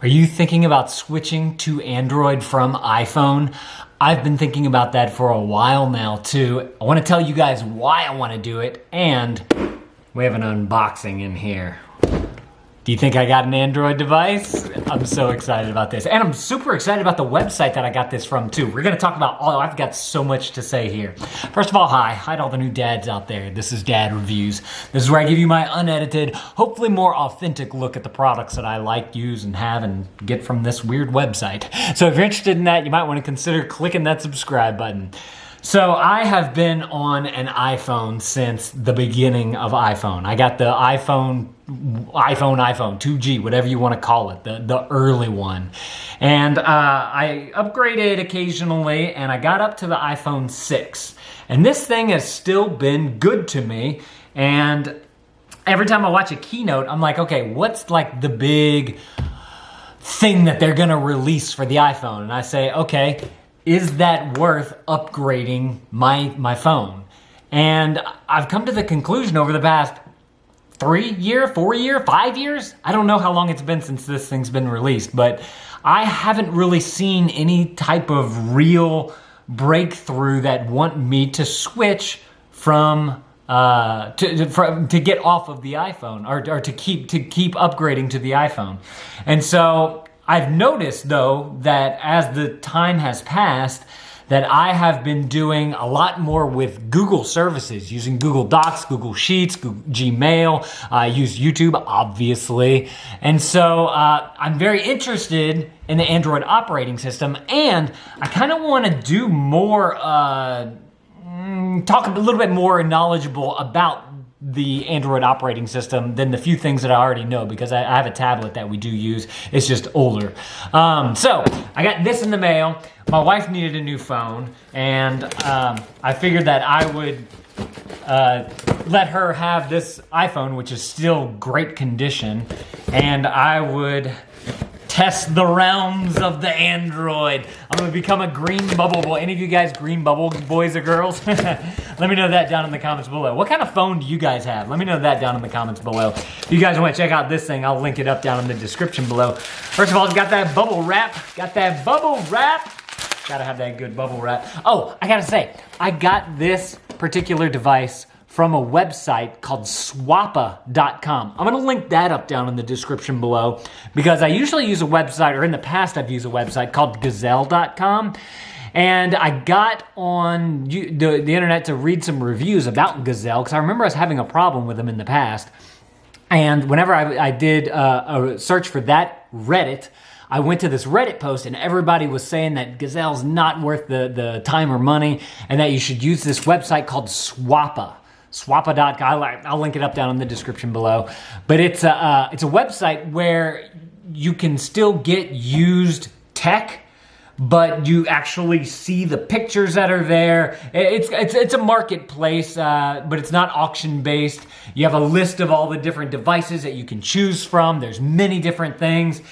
Are you thinking about switching to Android from iPhone? I've been thinking about that for a while now too. I want to tell you guys why I want to do it, and we have an unboxing in here. Do you think I got an Android device? I'm so excited about this. And I'm super excited about the website that I got this from too. We're gonna talk about I've got so much to say here. First of all, hi to all the new dads out there. This is Dad Reviews. This is where I give you my unedited, hopefully more authentic look at the products that I like, use, and have and get from this weird website. So if you're interested in that, you might wanna consider clicking that subscribe button. So I have been on an iPhone since the beginning of iPhone. I got the iPhone 2G, whatever you want to call it, the early one. And I upgraded occasionally, and I got up to the iPhone 6. And this thing has still been good to me. And every time I watch a keynote, I'm like, okay, what's like the big thing that they're gonna release for the iPhone? And I say, okay, is that worth upgrading my phone? And I've come to the conclusion over the past 3 year, 4 year, 5 years, I don't know how long it's been since this thing's been released, but I haven't really seen any type of real breakthrough that want me to switch from to get off of the iPhone or to keep upgrading to the iPhone. And so I've noticed though that as the time has passed, that I have been doing a lot more with Google services, using Google Docs, Google Sheets, Google Gmail. I use YouTube, obviously. And so I'm very interested in the Android operating system, and I kind of want to do more, talk a little bit more knowledgeable about the Android operating system than the few things that I already know, because I have a tablet that we do use. It's just older. So I got this in the mail. My wife needed a new phone, and I figured that I would let her have this iPhone, which is still great condition, and I would test the realms of the Android. I'm gonna become a green bubble boy. Any of you guys green bubble boys or girls? Let me know that down in the comments below. What kind of phone do you guys have? Let me know that down in the comments below. If you guys wanna check out this thing, I'll link it up down in the description below. First of all, it's got that bubble wrap. Gotta have that good bubble wrap. Oh, I gotta say, I got this particular device from a website called Swappa.com. I'm gonna link that up down in the description below, because I usually use a website, or in the past I've used a website called Gazelle.com. And I got on the internet to read some reviews about Gazelle, because I remember I was having a problem with them in the past. And whenever I did a search for that Reddit, I went to this Reddit post, and everybody was saying that Gazelle's not worth the time or money, and that you should use this website called Swappa. Swappa.com. I'll link it up down in the description below. But it's a website where you can still get used tech, but you actually see the pictures that are there. It's a marketplace, but it's not auction based. You have a list of all the different devices that you can choose from. There's many different things,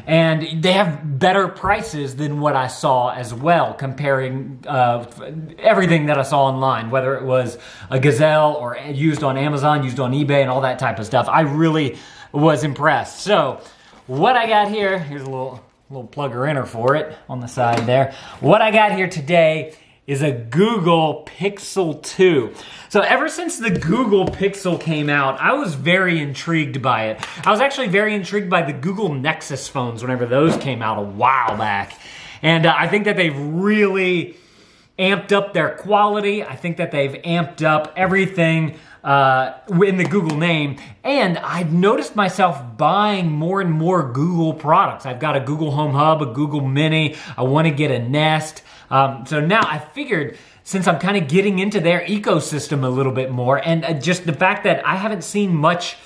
and they have better prices than what I saw as well, comparing everything that I saw online, whether it was a Gazelle or used on Amazon, used on eBay, and all that type of stuff. I really was impressed. So what I got here, here's a little plugger inner for it on the side there. What I got here today is a Google Pixel 2. So ever since the Google Pixel came out, I was very intrigued by it. I was actually very intrigued by the Google Nexus phones whenever those came out a while back. And I think that they've really amped up their quality. I think that they've amped up everything in the Google name, and I've noticed myself buying more and more Google products. I've got a Google Home Hub, a Google Mini. I want to get a Nest. So now I figured, since I'm kind of getting into their ecosystem a little bit more, and just the fact that I haven't seen much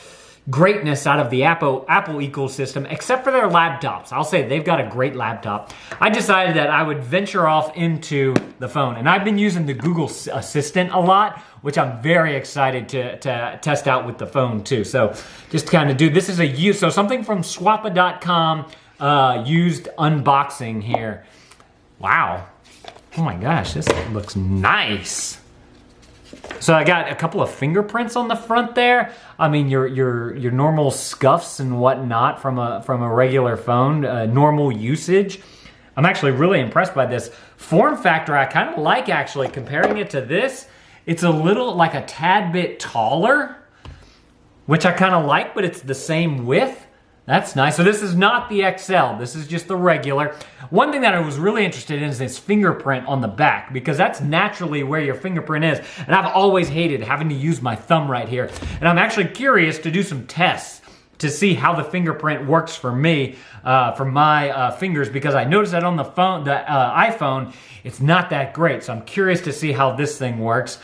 greatness out of the Apple ecosystem, except for their laptops. I'll say they've got a great laptop. I decided that I would venture off into the phone, and I've been using the Google Assistant a lot, which I'm very excited to test out with the phone too. So just kind of this is so something from Swappa.com, used unboxing here. Wow. Oh my gosh, this looks nice. So I got a couple of fingerprints on the front there. I mean, your normal scuffs and whatnot from a regular phone, normal usage. I'm actually really impressed by this. Form factor, I kind of like actually. Comparing it to this, it's a little, like a tad bit taller, which I kind of like, but it's the same width. That's nice. So this is not the XL, this is just the regular. One thing that I was really interested in is this fingerprint on the back, because that's naturally where your fingerprint is. And I've always hated having to use my thumb right here. And I'm actually curious to do some tests to see how the fingerprint works for me, for my fingers, because I noticed that on the phone, the iPhone, it's not that great. So I'm curious to see how this thing works.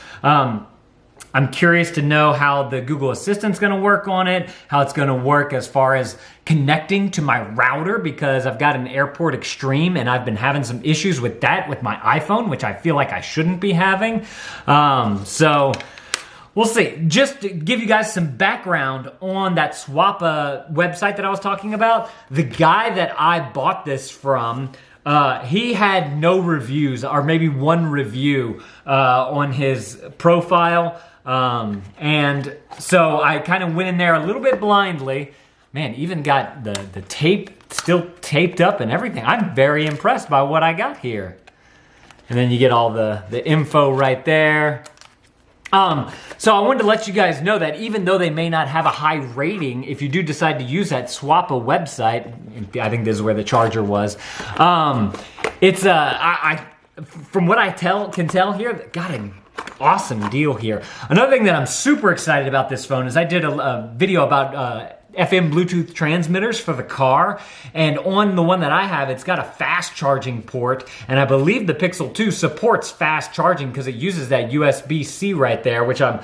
I'm curious to know how the Google Assistant's gonna work on it, how it's gonna work as far as connecting to my router, because I've got an Airport Extreme and I've been having some issues with that with my iPhone, which I feel like I shouldn't be having. So we'll see. Just to give you guys some background on that Swappa website that I was talking about, the guy that I bought this from, he had no reviews, or maybe one review on his profile. And so I kind of went in there a little bit blindly. Man, even got the tape still taped up and everything. I'm very impressed by what I got here. And then you get all the info right there. So I wanted to let you guys know that even though they may not have a high rating, if you do decide to use that Swappa website, I think this is where the charger was, it's from what I can tell here, got an awesome deal here. Another thing that I'm super excited about this phone is I did a video about FM Bluetooth transmitters for the car, and on the one that I have, it's got a fast charging port, and I believe the Pixel 2 supports fast charging because it uses that USB-C right there, which I'm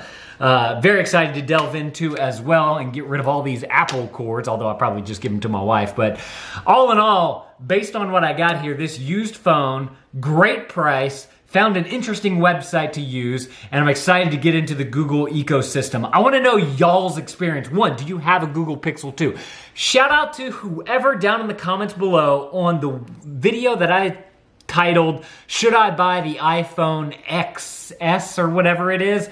very excited to delve into as well and get rid of all these Apple cords, although I'll probably just give them to my wife. But all in all, based on what I got here, this used phone, great price, found an interesting website to use, and I'm excited to get into the Google ecosystem. I want to know y'all's experience. One, do you have a Google Pixel 2? Shout out to whoever down in the comments below on the video that I titled, Should I Buy the iPhone XS or whatever it is?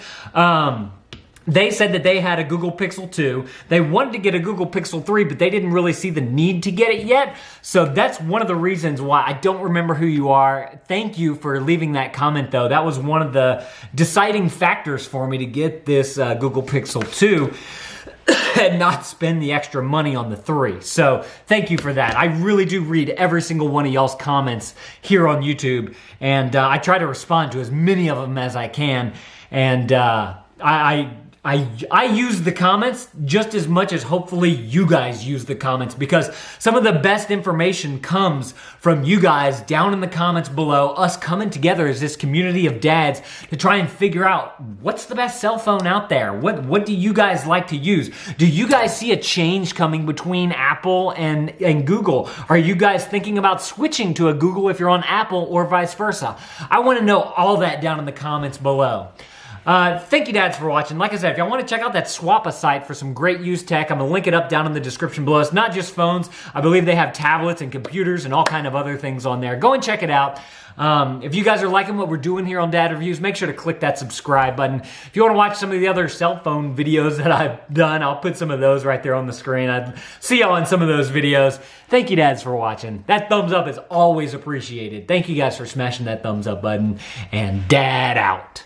They said that they had a Google Pixel 2. They wanted to get a Google Pixel 3, but they didn't really see the need to get it yet. So that's one of the reasons why. I don't remember who you are. Thank you for leaving that comment, though. That was one of the deciding factors for me to get this Google Pixel 2 and not spend the extra money on the 3. So thank you for that. I really do read every single one of y'all's comments here on YouTube, and I try to respond to as many of them as I can. And I use the comments just as much as hopefully you guys use the comments, because some of the best information comes from you guys down in the comments below, us coming together as this community of dads to try and figure out what's the best cell phone out there. What do you guys like to use? Do you guys see a change coming between Apple and Google? Are you guys thinking about switching to a Google if you're on Apple or vice versa? I want to know all that down in the comments below. Thank you, dads, for watching. Like I said, if y'all want to check out that Swappa site for some great used tech, I'm going to link it up down in the description below. It's not just phones. I believe they have tablets and computers and all kind of other things on there. Go and check it out. If you guys are liking what we're doing here on Dad Reviews, make sure to click that subscribe button. If you want to watch some of the other cell phone videos that I've done, I'll put some of those right there on the screen. I'd see y'all in some of those videos. Thank you, dads, for watching. That thumbs up is always appreciated. Thank you guys for smashing that thumbs up button. And Dad out.